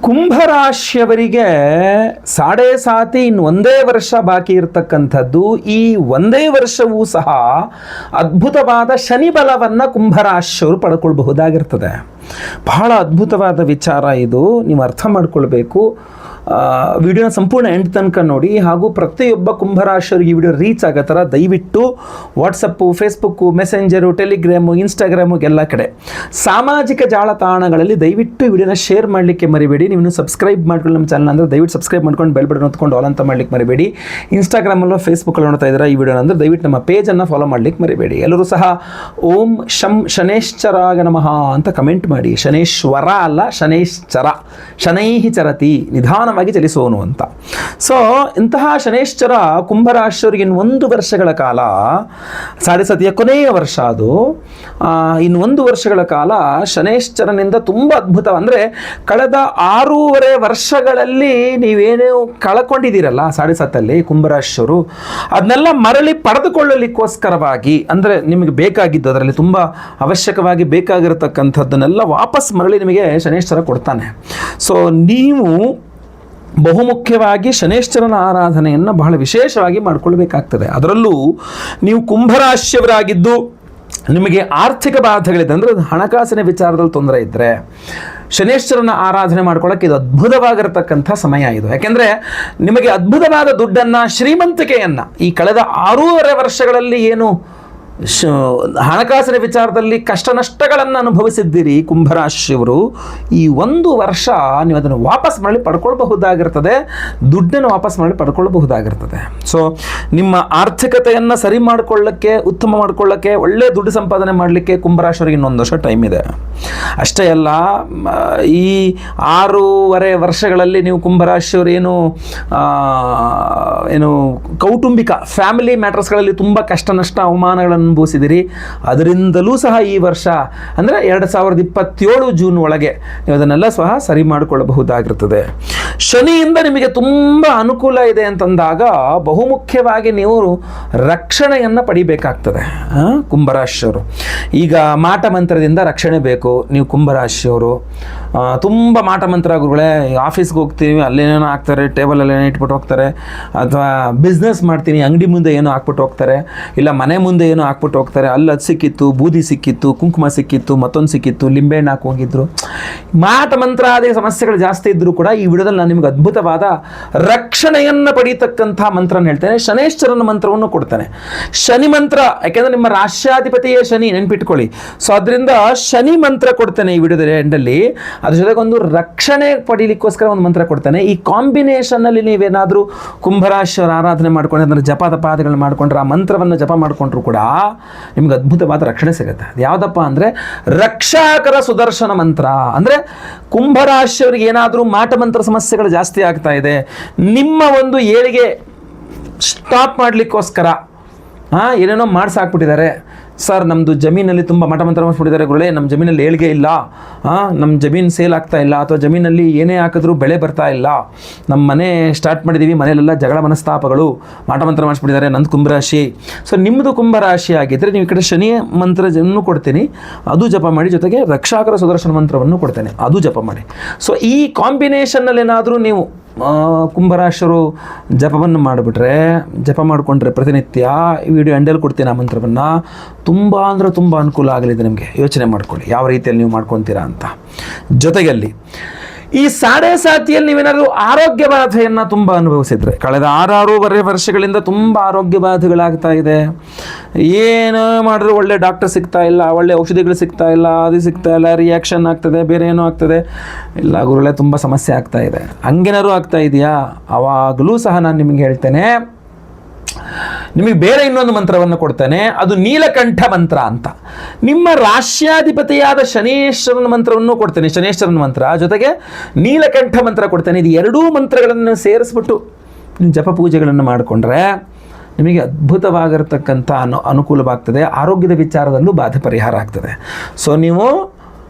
ಕುಂಭರಾಶಿಯವರಿಗೆ ಸಾಡೆ ಸಾತಿ ಇನ್ನು ಒಂದೇ ವರ್ಷ ಬಾಕಿ ಇರತಕ್ಕಂಥದ್ದು. ಈ ಒಂದೇ ವರ್ಷವೂ ಸಹ ಅದ್ಭುತವಾದ ಶನಿ ಬಲವನ್ನು ಕುಂಭರಾಶಿಯವರು ಪಡ್ಕೊಳ್ಬಹುದಾಗಿರ್ತದೆ. ಬಹಳ ಅದ್ಭುತವಾದ ವಿಚಾರ ಇದು, ನೀವು ಅರ್ಥ ಮಾಡ್ಕೊಳ್ಬೇಕು. ವಿಡಿಯೋನ ಸಂಪೂರ್ಣ ಎಂಡ್ ತನಕ ನೋಡಿ. ಹಾಗೂ ಪ್ರತಿಯೊಬ್ಬ ಕುಂಭರಾಶಿಯವರಿಗೆ ಈ ವಿಡಿಯೋ ರೀಚ್ ಆಗೋ ಥರ ದಯವಿಟ್ಟು WhatsApp, Facebook, messenger, Telegram, Instagram ಎಲ್ಲ ಕಡೆ ಸಾಮಾಜಿಕ ಜಾಲತಾಣಗಳಲ್ಲಿ ದಯವಿಟ್ಟು ಈ ವಿಡಿಯೋನ ಶೇರ್ ಮಾಡಲಿಕ್ಕೆ ಮರಿಬೇಡಿ. ನೀವು ಸಬ್ಸ್ಕ್ರೈಬ್ ಮಾಡ್ಕೊಳ್ಳಿ ನಮ್ಮ ಚಾನಲ್ ಅಂದರೆ ದಯವಿಟ್ಟು ಸಬ್ಸ್ಕ್ರೈಬ್ ಮಾಡ್ಕೊಂಡು ಬೆಲ್ ಬಟನ್ ಹೊತ್ಕೊಂಡು ಆಲ್ ಅಂತ ಮಾಡ್ಲಿಕ್ಕೆ ಮರಿಬೇಡಿ. ಇನ್ಸ್ಟಾಗ್ರಾಮಲ್ಲೋ ಫೇಸ್ಬುಕ್ಕಲ್ಲಿ ನೋಡ್ತಾ ಇದ್ದೀರಾ ಈ ವಿಡಿಯೋನ ಅಂದರೆ ದಯವಿಟ್ಟು ನಮ್ಮ ಪೇಜನ್ನು ಫಾಲೋ ಮಾಡ್ಲಿಕ್ಕೆ ಮರಿಬೇಡಿ. ಎಲ್ಲರೂ ಸಹ ಓಂ ಶನೇಶ್ಚರಾಯ ನಮಃ ಅಂತ ಕಮೆಂಟ್ ಮಾಡಿ. ಶನೇಶ್ವರ ಅಲ್ಲ, ಶನೇಶ್ಚರ. ಶನೈಹಿ ಚರತಿ, ನಿಧಾನ ಚಲಿಸೋನು ಅಂತ. ಸೊ ಇಂತಹ ಶನೇಶ್ಚರ ಕುಂಭರಾಶಿಯವರಿಗೆ ಇನ್ನು 1 ವರ್ಷಗಳ ಕಾಲ, ಸಾಡೆ ಸತಿಯ ಕೊನೆಯ ವರ್ಷ ಅದು, ಇನ್ನು 1 ವರ್ಷಗಳ ಕಾಲ ಶನೇಶ್ಚರನಿಂದ ತುಂಬ ಅದ್ಭುತ. ಅಂದರೆ ಕಳೆದ 6.5 ವರ್ಷಗಳಲ್ಲಿ ನೀವೇನು ಕಳ್ಕೊಂಡಿದ್ದೀರಲ್ಲ ಸಾಡೆ ಸತ್ತಲ್ಲಿ ಕುಂಭರಾಶಿಯವರು, ಅದನ್ನೆಲ್ಲ ಮರಳಿ ಪಡೆದುಕೊಳ್ಳಲಿಕ್ಕೋಸ್ಕರವಾಗಿ, ಅಂದರೆ ನಿಮಗೆ ಬೇಕಾಗಿದ್ದು ಅದರಲ್ಲಿ ತುಂಬ ಅವಶ್ಯಕವಾಗಿ ಬೇಕಾಗಿರತಕ್ಕಂಥದ್ದನ್ನೆಲ್ಲ ವಾಪಸ್ ಮರಳಿ ನಿಮಗೆ ಶನೇಶ್ಚರ ಕೊಡ್ತಾನೆ. ಸೊ ನೀವು ಬಹುಮುಖ್ಯವಾಗಿ ಶನೇಶ್ವರನ ಆರಾಧನೆಯನ್ನು ಬಹಳ ವಿಶೇಷವಾಗಿ ಮಾಡಿಕೊಳ್ಬೇಕಾಗ್ತದೆ. ಅದರಲ್ಲೂ ನೀವು ಕುಂಭರಾಶಿಯವರಾಗಿದ್ದು ನಿಮಗೆ ಆರ್ಥಿಕ ಬಾಧೆಗಳಿದೆ, ಅಂದರೆ ಹಣಕಾಸಿನ ವಿಚಾರದಲ್ಲಿ ತೊಂದರೆ ಇದ್ದರೆ ಶನೇಶ್ವರನ ಆರಾಧನೆ ಮಾಡ್ಕೊಳ್ಳೋಕೆ ಇದು ಅದ್ಭುತವಾಗಿರತಕ್ಕಂಥ ಸಮಯ ಇದು. ಯಾಕೆಂದರೆ ನಿಮಗೆ ಅದ್ಭುತವಾದ ದುಡ್ಡನ್ನು, ಶ್ರೀಮಂತಿಕೆಯನ್ನು ಈ ಕಳೆದ 6.5 ವರ್ಷಗಳಲ್ಲಿ ಏನು ಹಣಕಾಸಿನ ವಿಚಾರದಲ್ಲಿ ಕಷ್ಟ ನಷ್ಟಗಳನ್ನು ಅನುಭವಿಸಿದ್ದೀರಿ ಕುಂಭರಾಶಿಯವರು, ಈ 1 ವರ್ಷ ನೀವು ಅದನ್ನು ವಾಪಸ್ ಮಾಡಿ ಪಡ್ಕೊಳ್ಬಹುದಾಗಿರ್ತದೆ, ದುಡ್ಡನ್ನು ವಾಪಸ್ ಮಾಡಿ ಪಡ್ಕೊಳ್ಬಹುದಾಗಿರ್ತದೆ. ಸೊ ನಿಮ್ಮ ಆರ್ಥಿಕತೆಯನ್ನು ಸರಿ ಮಾಡಿಕೊಳ್ಳಕ್ಕೆ, ಉತ್ತಮ ಮಾಡಿಕೊಳ್ಳಕ್ಕೆ, ಒಳ್ಳೆಯ ದುಡ್ಡು ಸಂಪಾದನೆ ಮಾಡಲಿಕ್ಕೆ ಕುಂಭರಾಶಿಯವರಿಗೆ ಇನ್ನೊಂದು ವರ್ಷ ಟೈಮ್ ಇದೆ. ಅಷ್ಟೇ ಅಲ್ಲ, ಈ 6.5 ವರ್ಷಗಳಲ್ಲಿ ನೀವು ಕುಂಭರಾಶಿಯವರು ಏನು ಕೌಟುಂಬಿಕ ಫ್ಯಾಮಿಲಿ ಮ್ಯಾಟರ್ಸ್ಗಳಲ್ಲಿ ತುಂಬ ಕಷ್ಟ ನಷ್ಟ ಅವಮಾನಗಳನ್ನು ಅನುಭವಿಸಿದಿರಿ. ಅದರಿಂದಲೂ ಸಹ ಈ ವರ್ಷ ಅಂದರೆ 2027 ಜೂನ್ ಒಳಗೆ ನೀವು ಅದನ್ನೆಲ್ಲ ಸಹ ಸರಿ ಮಾಡಿಕೊಳ್ಳಬಹುದಾಗಿರ್ತದೆ. ಶನಿಯಿಂದ ನಿಮಗೆ ತುಂಬ ಅನುಕೂಲ ಇದೆ ಅಂತಂದಾಗ ಬಹುಮುಖ್ಯವಾಗಿ ನೀವು ರಕ್ಷಣೆಯನ್ನು ಪಡಿಬೇಕಾಗ್ತದೆ ಕುಂಭರಾಶಿಯವರು. ಈಗ ಮಾಟ ಮಂತ್ರದಿಂದ ರಕ್ಷಣೆ ಬೇಕು. ನೀವು ಕುಂಭರಾಶಿಯವರು ತುಂಬ ಮಾಟ ಮಂತ್ರ ಗುರುಗಳೇ, ಆಫೀಸ್ಗೆ ಹೋಗ್ತೀವಿ ಅಲ್ಲೇನೇನೋ ಹಾಕ್ತಾರೆ, ಟೇಬಲಲ್ಲಿ ಏನೋ ಇಟ್ಬಿಟ್ಟು ಹೋಗ್ತಾರೆ, ಅಥವಾ ಬಿಸ್ನೆಸ್ ಮಾಡ್ತೀನಿ ಅಂಗಡಿ ಮುಂದೆ ಏನೋ ಹಾಕ್ಬಿಟ್ಟು ಹೋಗ್ತಾರೆ, ಇಲ್ಲ ಮನೆ ಮುಂದೆ ಏನೋ ಹಾಕ್ಬಿಟ್ಟು ಹೋಗ್ತಾರೆ, ಅಲ್ಲಿ ಅದು ಸಿಕ್ಕಿತ್ತು, ಬೂದಿ ಸಿಕ್ಕಿತ್ತು, ಕುಂಕುಮ ಸಿಕ್ಕಿತ್ತು, ಮತ್ತೊಂದು ಸಿಕ್ಕಿತ್ತು, ಲಿಂಬೆಹಣ್ಣು ಹಾಕಿ ಹೋಗಿದ್ರು. ಮಾಟ ಮಂತ್ರ ಆದ ಸಮಸ್ಯೆಗಳು ಜಾಸ್ತಿ ಇದ್ದರೂ ಕೂಡ ಈ ವಿಡಿಯೋದಲ್ಲಿ ನಾನು ನಿಮಗೆ ಅದ್ಭುತವಾದ ರಕ್ಷಣೆಯನ್ನು ಪಡೀತಕ್ಕಂಥ ಮಂತ್ರನ ಹೇಳ್ತೇನೆ. ಶನೇಶ್ವರನ ಮಂತ್ರವನ್ನು ಕೊಡ್ತೇನೆ. ಶನಿ ಮಂತ್ರ, ಯಾಕೆಂದರೆ ನಿಮ್ಮ ರಾಶ್ಯಾಧಿಪತಿಯೇ ಶನಿ, ನೆನ್ಪಿಟ್ಕೊಳ್ಳಿ. ಸೊ ಅದರಿಂದ ಶನಿ ಮಂತ್ರ ಕೊಡ್ತೇನೆ ಈ ವಿಡಿಯೋದ ಎಂಡಲ್ಲಿ. ಅದ್ರ ಜೊತೆಗೆ ಒಂದು ರಕ್ಷಣೆ ಪಡೀಲಿಕ್ಕೋಸ್ಕರ ಒಂದು ಮಂತ್ರ ಕೊಡ್ತೇನೆ. ಈ ಕಾಂಬಿನೇಷನ್ನಲ್ಲಿ ನೀವೇನಾದರೂ ಕುಂಭರಾಶಿಯವರ ಆರಾಧನೆ ಮಾಡ್ಕೊಂಡು ಅದನ್ನು ಜಪದ ಪಾದಗಳನ್ನ ಮಾಡಿಕೊಂಡ್ರೆ, ಆ ಮಂತ್ರವನ್ನು ಜಪ ಮಾಡಿಕೊಂಡ್ರು ಕೂಡ ನಿಮ್ಗೆ ಅದ್ಭುತವಾದ ರಕ್ಷಣೆ ಸಿಗುತ್ತೆ. ಅದು ಯಾವುದಪ್ಪ ಅಂದರೆ ರಕ್ಷಾಕರ ಸುದರ್ಶನ ಮಂತ್ರ. ಅಂದರೆ ಕುಂಭರಾಶಿಯವರಿಗೆ ಏನಾದರೂ ಮಾಟ ಮಂತ್ರ ಸಮಸ್ಯೆಗಳು ಜಾಸ್ತಿ ಆಗ್ತಾ ಇದೆ, ನಿಮ್ಮ ಒಂದು ಏಳಿಗೆ ಸ್ಟಾಪ್ ಮಾಡಲಿಕ್ಕೋಸ್ಕರ ಏನೇನೋ ಮಾಡಿಸಾಕ್ಬಿಟ್ಟಿದ್ದಾರೆ. ಸರ್ ನಮ್ಮದು ಜಮೀನಲ್ಲಿ ತುಂಬ ಮಠ ಮಂತ್ರ ಮಾಡಿಬಿಟ್ಟಿದ್ದಾರೆ ಗುರುಗಳೇ, ನಮ್ಮ ಜಮೀನಲ್ಲಿ ಏಳಿಗೆ ಇಲ್ಲ, ನಮ್ಮ ಜಮೀನು ಸೇಲ್ ಆಗ್ತಾ ಇಲ್ಲ, ಅಥವಾ ಜಮೀನಲ್ಲಿ ಏನೇ ಹಾಕಿದ್ರೂ ಬೆಳೆ ಬರ್ತಾ ಇಲ್ಲ, ನಮ್ಮ ಮನೆ ಸ್ಟಾರ್ಟ್ ಮಾಡಿದ್ದೀವಿ, ಮನೆಯಲ್ಲೆಲ್ಲ ಜಗಳ ಮನಸ್ತಾಪಗಳು, ಮಾಟ ಮಂತ್ರ ಮಾಡಿಸ್ಬಿಟ್ಟಿದ್ದಾರೆ, ನಂದು ಕುಂಭರಾಶಿ. ಸೊ ನಿಮ್ಮದು ಕುಂಭರಾಶಿ ಆಗಿದ್ದರೆ ನೀವು ಈ ಕಡೆ ಶನಿ ಮಂತ್ರವನ್ನು ಕೊಡ್ತೀನಿ, ಅದು ಜಪ ಮಾಡಿ, ಜೊತೆಗೆ ರಕ್ಷಾಕರ ಸುದರ್ಶನ ಮಂತ್ರವನ್ನು ಕೊಡ್ತೇನೆ, ಅದು ಜಪ ಮಾಡಿ. ಸೊ ಈ ಕಾಂಬಿನೇಷನ್ನಲ್ಲಿ ಏನಾದರೂ ನೀವು ಕುಂಭರಾಶಿಯರು ಜಪವನ್ನು ಮಾಡಿಬಿಟ್ರೆ, ಜಪ ಮಾಡಿಕೊಂಡ್ರೆ ಪ್ರತಿನಿತ್ಯ, ಈ ವಿಡಿಯೋ ಎಂಡಲ್ಲಿ ಕೊಡ್ತೀನಿ ಆ ಮಂತ್ರವನ್ನು, ತುಂಬ ಅಂದರೆ ತುಂಬ ಅನುಕೂಲ ಆಗಲಿದೆ ನಿಮಗೆ. ಯೋಚನೆ ಮಾಡ್ಕೊಳ್ಳಿ ಯಾವ ರೀತಿಯಲ್ಲಿ ನೀವು ಮಾಡ್ಕೊತೀರಾ ಅಂತ. ಜೊತೆಗಲ್ಲಿ ಈ ಸಾಡೆ ಸಾತಿಯಲ್ಲಿ ನೀವೇನಾದರೂ ಆರೋಗ್ಯ ಬಾಧೆಯನ್ನು ತುಂಬ ಅನುಭವಿಸಿದ್ರೆ, ಕಳೆದ 6.5 ವರ್ಷಗಳಿಂದ ತುಂಬ ಆರೋಗ್ಯ ಬಾಧೆಗಳಾಗ್ತಾ ಇದೆ, ಏನು ಮಾಡಿದ್ರು ಒಳ್ಳೆ ಡಾಕ್ಟರ್ ಸಿಗ್ತಾ ಇಲ್ಲ, ಒಳ್ಳೆ ಔಷಧಿಗಳು ಸಿಗ್ತಾ ಇಲ್ಲ, ಅದು ಸಿಗ್ತಾ ಇಲ್ಲ, ರಿಯಾಕ್ಷನ್ ಆಗ್ತದೆ, ಬೇರೆ ಏನೋ ಆಗ್ತದೆ, ಇಲ್ಲ ಗುರುಗಳೇ ತುಂಬ ಸಮಸ್ಯೆ ಆಗ್ತಾ ಇದೆ, ಹಂಗೇನಾದ್ರು ಆಗ್ತಾ ಇದೆಯಾ, ಆವಾಗಲೂ ಸಹ ನಾನು ನಿಮಗೆ ಹೇಳ್ತೇನೆ, ನಿಮಗೆ ಬೇರೆ ಇನ್ನೊಂದು ಮಂತ್ರವನ್ನು ಕೊಡ್ತೇನೆ. ಅದು ನೀಲಕಂಠ ಮಂತ್ರ ಅಂತ. ನಿಮ್ಮ ರಾಶ್ಯಾಧಿಪತಿಯಾದ ಶನೇಶ್ವರನ ಮಂತ್ರವನ್ನು ಕೊಡ್ತೇನೆ, ಶನೇಶ್ವರನ ಮಂತ್ರ ಜೊತೆಗೆ ನೀಲಕಂಠ ಮಂತ್ರ ಕೊಡ್ತೇನೆ. ಇದು 2 ಮಂತ್ರಗಳನ್ನು ಸೇರಿಸ್ಬಿಟ್ಟು ನೀವು ಜಪ ಪೂಜೆಗಳನ್ನು ಮಾಡಿಕೊಂಡ್ರೆ ನಿಮಗೆ ಅದ್ಭುತವಾಗಿರ್ತಕ್ಕಂಥ ಅನುಕೂಲವಾಗ್ತದೆ. ಆರೋಗ್ಯದ ವಿಚಾರದಲ್ಲೂ ಬಾಧೆ ಪರಿಹಾರ ಆಗ್ತದೆ. ಸೊ ನೀವು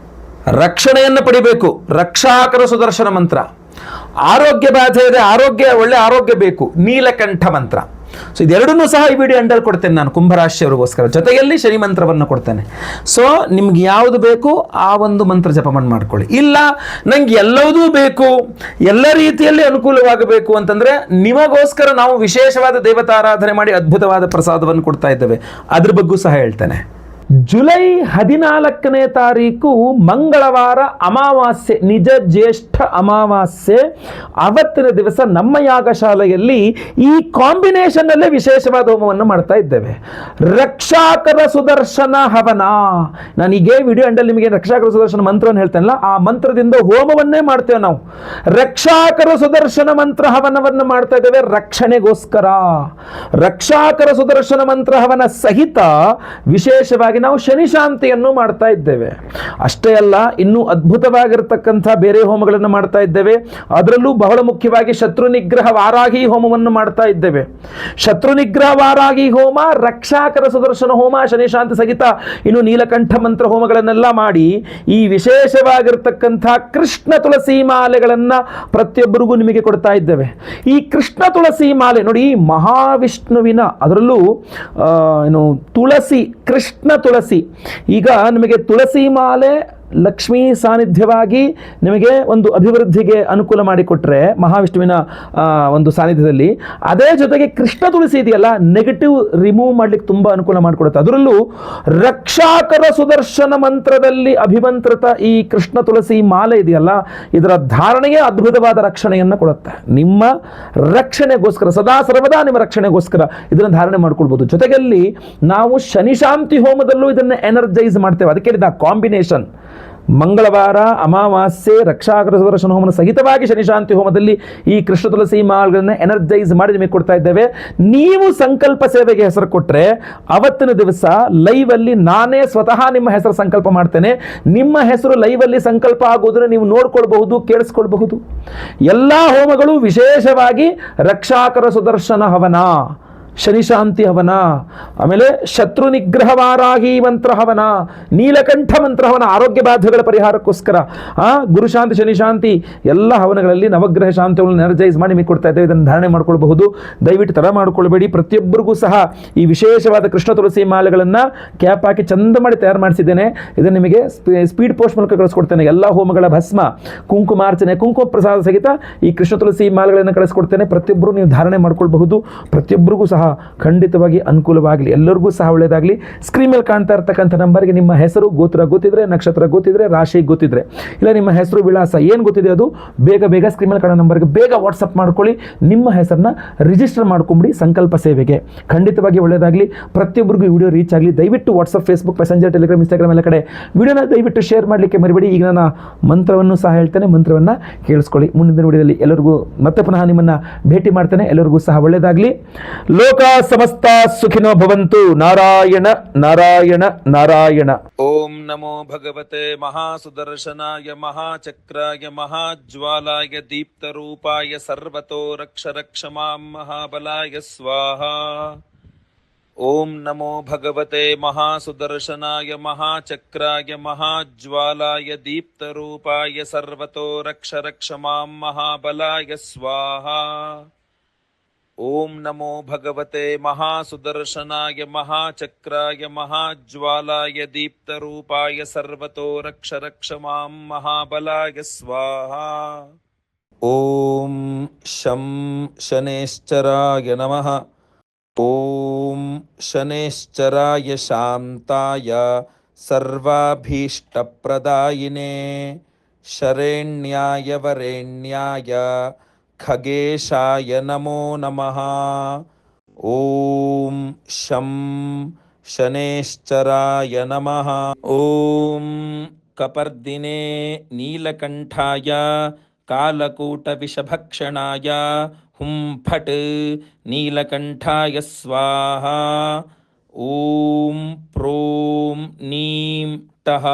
ರಕ್ಷಣೆಯನ್ನು ಪಡಿಬೇಕು, ರಕ್ಷಾಕರ ಸುದರ್ಶನ ಮಂತ್ರ. ಆರೋಗ್ಯ ಬಾಧೆ ಇದೆ, ಒಳ್ಳೆ ಆರೋಗ್ಯ ಬೇಕು, ನೀಲಕಂಠ ಮಂತ್ರ. ಸೊ ಇದೆರಡನ್ನೂ ಸಹ ಈ ವಿಡಿಯೋ ಎಂಡಲ್ಲಿ ಕೊಡ್ತೇನೆ ನಾನು ಕುಂಭರಾಶಿಯವರಿಗೋಸ್ಕರ, ಜೊತೆಯಲ್ಲಿ ಶನಿ ಮಂತ್ರವನ್ನು ಕೊಡ್ತೇನೆ. ಸೊ ನಿಮ್ಗೆ ಯಾವುದು ಬೇಕು ಆ ಒಂದು ಮಂತ್ರ ಜಪ ಮಾಡ್ಕೊಳ್ಳಿ. ಇಲ್ಲ ನಂಗೆ ಎಲ್ಲವೂ ಬೇಕು, ಎಲ್ಲ ರೀತಿಯಲ್ಲಿ ಅನುಕೂಲವಾಗಬೇಕು ಅಂತಂದ್ರೆ ನಿಮಗೋಸ್ಕರ ನಾವು ವಿಶೇಷವಾದ ದೇವತಾರಾಧನೆ ಮಾಡಿ ಅದ್ಭುತವಾದ ಪ್ರಸಾದವನ್ನು ಕೊಡ್ತಾ ಇದ್ದೇವೆ, ಅದ್ರ ಬಗ್ಗೂ ಸಹ ಹೇಳ್ತೇನೆ. ಜುಲೈ 14ನೇ ತಾರೀಕು ಮಂಗಳವಾರ ಅಮಾವಾಸ್ಯೆ, ನಿಜ ಜ್ಯೇಷ್ಠ ಅಮಾವಾಸ್ಯೆ. ಅವತ್ತಿನ ದಿವಸ ನಮ್ಮ ಯಾಗಶಾಲೆಯಲ್ಲಿ ಈ ಕಾಂಬಿನೇಷನ್ ಅಲ್ಲೇ ವಿಶೇಷವಾದ ಹೋಮವನ್ನು ಮಾಡ್ತಾ ಇದ್ದೇವೆ. ರಕ್ಷಾಕರ ಸುದರ್ಶನ ಹವನ. ನಾನೀಗ ವಿಡಿಯೋ ಎಂಡಲ್ಲಿ ನಿಮಗೆ ರಕ್ಷಾಕರ ಸುದರ್ಶನ ಮಂತ್ರವನ್ನು ಹೇಳ್ತೇನಲ್ಲ, ಆ ಮಂತ್ರದಿಂದ ಹೋಮವನ್ನೇ ಮಾಡ್ತೇವೆ ನಾವು. ರಕ್ಷಾಕರ ಸುದರ್ಶನ ಮಂತ್ರ ಹವನವನ್ನು ಮಾಡ್ತಾ ಇದ್ದೇವೆ ರಕ್ಷಣೆಗೋಸ್ಕರ. ರಕ್ಷಾಕರ ಸುದರ್ಶನ ಮಂತ್ರ ಹವನ ಸಹಿತ ವಿಶೇಷವಾಗಿ ನಾವು ಶನಿ ಶಾಂತಿಯನ್ನು ಮಾಡ್ತಾ ಇದ್ದೇವೆ. ಅಷ್ಟೇ ಅಲ್ಲ, ಇನ್ನೂ ಅದ್ಭುತವಾಗಿರತಕ್ಕಂಥ ಬೇರೆ ಹೋಮಗಳನ್ನು ಮಾಡ್ತಾ ಇದ್ದೇವೆ. ಅದರಲ್ಲೂ ಬಹಳ ಮುಖ್ಯವಾಗಿ ಶತ್ರು ನಿಗ್ರಹ ವಾರಾಹಿ ಹೋಮವನ್ನು ಮಾಡ್ತಾ ಇದ್ದೇವೆ. ಶತ್ರು ನಿಗ್ರಹ ವಾರಾಹಿ ಹೋಮ, ರಕ್ಷಾಕರ ಸುದರ್ಶನ ಹೋಮ, ಶನಿ ಶಾಂತಿ ಸಹಿತ ಇನ್ನು ನೀಲಕಂಠ ಮಂತ್ರ ಹೋಮಗಳನ್ನೆಲ್ಲ ಮಾಡಿ ಈ ವಿಶೇಷವಾಗಿರತಕ್ಕಂಥ ಕೃಷ್ಣ ತುಳಸಿ ಮಾಲೆಗಳನ್ನ ಪ್ರತಿಯೊಬ್ಬರಿಗೂ ನಿಮಗೆ ಕೊಡ್ತಾ ಇದ್ದೇವೆ. ಈ ಕೃಷ್ಣ ತುಳಸಿ ಮಾಲೆ ನೋಡಿ, ಮಹಾವಿಷ್ಣುವಿನ ಅದರಲ್ಲೂ ಏನು ತುಳಸಿ, ಕೃಷ್ಣ ತುಳಸಿ. ಈಗ ನಿಮಗೆ ತುಳಸಿ ಮಾಲೆ ಲಕ್ಷ್ಮೀ ಸಾನ್ನಿಧ್ಯವಾಗಿ ನಿಮಗೆ ಒಂದು ಅಭಿವೃದ್ಧಿಗೆ ಅನುಕೂಲ ಮಾಡಿಕೊಟ್ರೆ ಮಹಾವಿಷ್ಣುವಿನ ಒಂದು ಸಾನ್ನಿಧ್ಯದಲ್ಲಿ, ಅದೇ ಜೊತೆಗೆ ಕೃಷ್ಣ ತುಳಸಿ ಇದೆಯಲ್ಲ, ನೆಗೆಟಿವ್ ರಿಮೂವ್ ಮಾಡ್ಲಿಕ್ಕೆ ತುಂಬಾ ಅನುಕೂಲ ಮಾಡಿಕೊಡುತ್ತೆ. ಅದರಲ್ಲೂ ರಕ್ಷಾಕರ ಸುದರ್ಶನ ಮಂತ್ರದಲ್ಲಿ ಅಭಿಮಂತ್ರಿತ ಈ ಕೃಷ್ಣ ತುಳಸಿ ಮಾಲೆ ಇದೆಯಲ್ಲ, ಇದರ ಧಾರಣೆಗೆ ಅದ್ಭುತವಾದ ರಕ್ಷಣೆಯನ್ನು ಕೊಡುತ್ತೆ. ನಿಮ್ಮ ರಕ್ಷಣೆಗೋಸ್ಕರ, ಸದಾ ಸರ್ವದಾ ನಿಮ್ಮ ರಕ್ಷಣೆಗೋಸ್ಕರ ಇದನ್ನು ಧಾರಣೆ ಮಾಡ್ಕೊಳ್ಬಹುದು. ಜೊತೆಯಲ್ಲಿ ನಾವು ಶನಿ ಶಾಂತಿ ಹೋಮದಲ್ಲೂ ಇದನ್ನು ಎನರ್ಜೈಸ್ ಮಾಡ್ತೇವೆ. ಅದಕ್ಕೆ ಇದು ಕಾಂಬಿನೇಷನ್. ಮಂಗಳವಾರ ಅಮಾವಾಸ್ಯೆ ರಕ್ಷಾಕರ ಸುದರ್ಶನ ಹೋಮನ ಸಹಿತವಾಗಿ ಶನಿ ಶಾಂತಿ ಹೋಮದಲ್ಲಿ ಈ ಕೃಷ್ಣ ತುಳಸಿ ಮಾಲೆಗಳನ್ನು ಎನರ್ಜೈಸ್ ಮಾಡಿ ನಿಮಗೆ ಕೊಡ್ತಾ ಇದ್ದೇವೆ. ನೀವು ಸಂಕಲ್ಪ ಸೇವೆಗೆ ಹೆಸರು ಕೊಟ್ಟರೆ ಅವತ್ತಿನ ದಿವಸ ಲೈವ್ ಅಲ್ಲಿ ನಾನೇ ಸ್ವತಃ ನಿಮ್ಮ ಹೆಸರು ಸಂಕಲ್ಪ ಮಾಡ್ತೇನೆ. ನಿಮ್ಮ ಹೆಸರು ಲೈವ್ ಅಲ್ಲಿ ಸಂಕಲ್ಪ ಆಗುವುದನ್ನು ನೀವು ನೋಡ್ಕೊಳ್ಬಹುದು, ಕೇಳಿಸ್ಕೊಳ್ಬಹುದು. ಎಲ್ಲ ಹೋಮಗಳು ವಿಶೇಷವಾಗಿ ರಕ್ಷಾಕರ ಸುದರ್ಶನ ಹವನ, ಶನಿ ಶಾಂತಿ ಹವನ, ಆಮೇಲೆ ಶತ್ರು ನಿಗ್ರಹ ವಾರಾಹಿ ಮಂತ್ರ ಹವನ, ನೀಲಕಂಠ ಮಂತ್ರ ಹವನ ಆರೋಗ್ಯ ಬಾಧೆಗಳ ಪರಿಹಾರಕ್ಕೋಸ್ಕರ, ಗುರುಶಾಂತಿ ಶನಿ ಶಾಂತಿ ಎಲ್ಲ ಹವನಗಳಲ್ಲಿ ನವಗ್ರಹ ಶಾಂತಿಗಳನ್ನು ಎನರ್ಜೈಸ್ ಮಾಡಿ ನಿಮಗೆ ಕೊಡ್ತಾ ಇದ್ದೇವೆ. ಇದನ್ನು ಧಾರಣೆ ಮಾಡ್ಕೊಳ್ಬಹುದು. ದಯವಿಟ್ಟು ತಡ ಮಾಡ್ಕೊಳ್ಬೇಡಿ. ಪ್ರತಿಯೊಬ್ಬರಿಗೂ ಸಹ ಈ ವಿಶೇಷವಾದ ಕೃಷ್ಣ ತುಳಸಿ ಮಾಲೆಗಳನ್ನು ಕ್ಯಾಪ್ ಹಾಕಿ ಚಂದ ಮಾಡಿ ತಯಾರು ಮಾಡಿಸಿದ್ದೇನೆ. ಇದನ್ನು ನಿಮಗೆ ಸ್ಪೀಡ್ ಪೋಸ್ಟ್ ಮೂಲಕ ಕಳಿಸ್ಕೊಡ್ತೇನೆ. ಎಲ್ಲ ಹೋಮಗಳ ಭಸ್ಮ, ಕುಂಕುಮಾರ್ಚನೆ, ಕುಂಕುಮ ಪ್ರಸಾದ ಸಹಿತ ಈ ಕೃಷ್ಣ ತುಳಸಿ ಮಾಲೆಗಳನ್ನು ಕಳಿಸ್ಕೊಡ್ತೇನೆ. ಪ್ರತಿಯೊಬ್ಬರು ನೀವು ಧಾರಣೆ ಮಾಡ್ಕೊಳ್ಬಹುದು. ಪ್ರತಿಯೊಬ್ಬರಿಗೂ ಸಹ ಖಂಡಿತವಾಗಿ ಅನುಕೂಲವಾಗಲಿ, ಎಲ್ಲರಿಗೂ ಸಹ ಒಳ್ಳೆಯದಾಗಲಿ. ಸ್ಕ್ರೀನ್ ಮೇಲೆ ಕಾಣ್ತಾ ಇರ್ತಕ್ಕಂಥ ನಂಬರ್ಗೆ ನಿಮ್ಮ ಹೆಸರು, ಗೋತ್ರ ಗೊತ್ತಿದ್ರೆ, ನಕ್ಷತ್ರ ಗೊತ್ತಿದ್ರೆ, ರಾಶಿ ಗೊತ್ತಿದ್ರೆ, ಇಲ್ಲ ನಿಮ್ಮ ಹೆಸರು ವಿಳಾಸ ಏನು ಗೊತ್ತಿದೆ ಅದು ಬೇಗ ಸ್ಕ್ರೀನ್ ಮೇಲೆ ಕಾಣೋ ನಂಬರ್ಗೆ ಬೇಗ ವಾಟ್ಸಪ್ ಮಾಡ್ಕೊಳ್ಳಿ. ನಿಮ್ಮ ಹೆಸರನ್ನ ರಿಜಿಸ್ಟರ್ ಮಾಡ್ಕೊಂಬಿಡಿ ಸಂಕಲ್ಪ ಸೇವೆಗೆ. ಖಂಡಿತವಾಗಿ ಒಳ್ಳೆಯದಾಗಲಿ. ಪ್ರತಿಯೊಬ್ಬರಿಗೂ ಈ ವಿಡಿಯೋ ರೀಚ್ ಆಗಲಿ. ದಯವಿಟ್ಟು WhatsApp, Facebook, messenger, Telegram, Instagram ಎಲ್ಲ ಕಡೆ ವಿಡಿಯೋನ ದಯವಿಟ್ಟು ಶೇರ್ ಮಾಡಲಿಕ್ಕೆ ಮರಿಬೇಡಿ. ಈಗ ನಾನು ಮಂತ್ರವನ್ನು ಸಹ ಹೇಳ್ತೇನೆ, ಮಂತ್ರವನ್ನು ಕೇಳಿಸ್ಕೊಳ್ಳಿ. ಮುಂದಿನ ವಿಡಿಯೋದಲ್ಲಿ ಎಲ್ಲರಿಗೂ ಮತ್ತೆ ಪುನಃ ನಿಮ್ಮನ್ನು ಭೇಟಿ ಮಾಡ್ತೇನೆ. ಎಲ್ಲರಿಗೂ ಸಹ ಒಳ್ಳೆಯದಾಗಲಿ. ಲೋಕ ಸಮಸ್ತ ಸುಖಿನೋ ಭವಂತು. ನಾರಾಯಣ ನಾರಾಯಣ ನಾರಾಯಣ. ಓಂ ನಮೋ ಭಗವತೆ ಮಹಾಸುದರ್ಶನಾಯ ಮಹಾಚಕ್ರಾಯ ಮಹಾಜ್ವಾಲಾಯ ದೀಪ್ತರೂಪಾಯ ಸರ್ವತೋ ರಕ್ಷ ಮಾಂ ಮಹಾಬಲಾಯ ಸ್ವಾಹಾ. ಓಂ ನಮೋ ಭಗವತೆ ಮಹಾಸುದರ್ಶನಾಯ ಮಹಾಚಕ್ರಾಯ ಮಹಾಜ್ವಾಲಾಯ ದೀಪ್ತರೂಪಾಯ ಸರ್ವತೋ ರಕ್ಷ ಮಾಂ ಮಹಾಬಲಾಯ ಸ್ವಾಹಾ. ಓಂ ನಮೋ ಭಗವತೆ ಮಹಾಸುದರ್ಶನಾಯ ಮಹಾಚಕ್ರಾಯ ಮಹಾಜ್ವಾಲಾಯ ದೀಪ್ತರೂಪಾಯ ಸರ್ವತೋ ರಕ್ಷ ಮಾಂ ಮಹಾಬಲಾಯ ಸ್ವಾಹಾ. ಓಂ ಶಂ ಶನೇಶ್ಚರಾಯ ನಮಃ. ಓಂ ಶನೇಶ್ಚರಾಯ ಶಾಂತಾಯ ಸರ್ವಾಭೀಷ್ಟಪ್ರದಾಯಿನೇ ಶರಣ್ಯಾಯ ವರೇಣ್ಯಾಯ ಖಗೇಶಾಯ ನಮೋ ನಮಃ. ಓಂ ಶಂ ಶನೇಶ್ಚರಾಯ ನಮಃ. ಓಂ ಕಪರ್ದಿನೇ ನೀಲಕಂಠಾಯ ಕಾಲಕೂಟ ವಿಷಭಕ್ಷಣಾಯ ಹುಂ ಫಟ್ ನೀಲಕಂಠಾಯ ಸ್ವಾಹಾ. ಓಂ ಪ್ರೋಂ ನೀಂ ಟಃ.